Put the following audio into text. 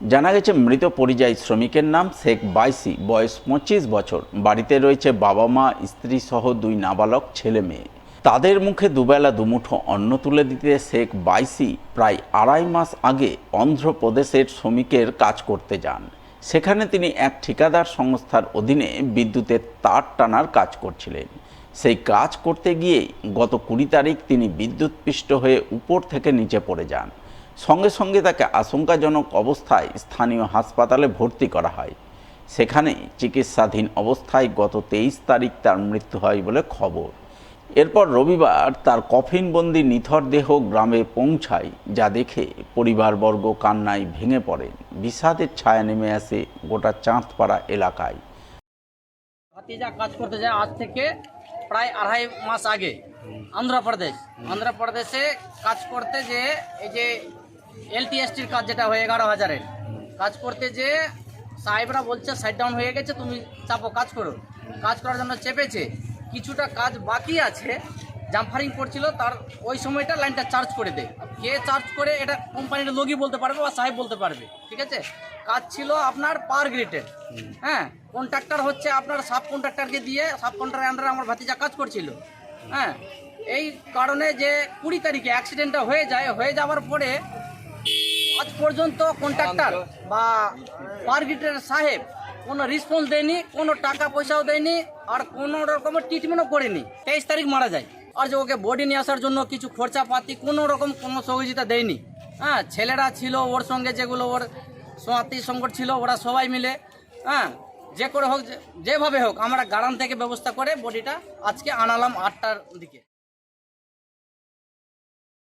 জানা গেছে মৃত পরিযায়ী শ্রমিকের নাম শেখ বাইসি, বয়স 25 বছর। বাড়িতে রয়েছে বাবা মা, স্ত্রী সহ 2 নাবালক ছেলে মেয়ে। তাদের মুখে দুবেলা দুমুঠো অন্ন তুলে দিতে শেখ বাইসি প্রায় 2.5 মাস আগে অন্ধ্রপ্রদেশের শ্রমিকের কাজ করতে যান। সেখানে তিনি এক ঠিকাদার সংস্থার অধীনে বিদ্যুতের তার টানার কাজ করছিলেন। সেই কাজ করতে গিয়েই গত 20 তারিখ তিনি বিদ্যুৎস্পৃষ্ট হয়ে উপর থেকে নিচে পড়ে যান। সঙ্গে সঙ্গে তাকে আশঙ্কাজনক অবস্থায় স্থানীয় হাসপাতালে ভর্তি করা হয়। সেখানে চিকিৎসাধীন অবস্থায় গত 23 তারিখ তার মৃত্যু হয় বলে খবর। এরপর রবিবার তার কফিনবন্দি নিথর দেহ গ্রামে পৌঁছায়, যা দেখে পরিবারবর্গ কান্নায় ভেঙে পড়েন। বিষাদের ছায়া নেমে আসে গোটা চাঁদপাড়া এলাকায়। ভাতিজা কাজ করতে যায় আজ থেকে প্রায় 2.5 মাস আগে অন্ধ্রপ্রদেশে কাজ করতে, যে এই যে এলটিএসটির কাজ যেটা হয়ে 11,000-এর কাজ করতে, যে সাহেবরা বলছে সাইড ডাউন হয়ে গেছে, তুমি চাপো কাজ করো। কাজ করার জন্য চেপেছে, কিছুটা কাজ বাকি আছে, জাম্পারিং করছিল, তার ওই সময়টা লাইনটা চার্জ করে দেয়। কে চার্জ করে এটা কোম্পানির লোকই বলতে পারবে বা সাহেব বলতে পারবে, ঠিক আছে। কাজ ছিল আপনার পাওয়ার গ্রিডের, হ্যাঁ। কন্ট্রাক্টর হচ্ছে আপনার সাব কন্ট্রাক্টরকে দিয়ে, সাব কন্ট্রাক্টরের আন্ডারে আমার ভাতিজা কাজ করছিল, হ্যাঁ। এই কারণে যে 20 তারিখে অ্যাক্সিডেন্টটা হয়ে যাওয়ার পরে আজ পর্যন্ত কন্ট্রাক্টর বা পাওয়ার গ্রিডের সাহেব কোনো রেসপন্স দেয়নি, কোনো টাকা পয়সাও দেয়নি, আর কোনো রকমের ট্রিটমেন্টও করেনি। 23 তারিখ মারা যায়। আর যে ওকে বডি নিয়ে আসার জন্য কিছু খরচাপাতি কোনো রকম কোনো সহযোগিতা দেয়নি, হ্যাঁ। ছেলেরা ছিল ওর সঙ্গে, যেগুলো ওর আত্মীয় সংকট ছিল, ওরা সবাই মিলে, হ্যাঁ, যে করে হোক, যেভাবে হোক আমরা গ্রাম থেকে ব্যবস্থা করে বডিটা আজকে আনালাম 8টার দিকে।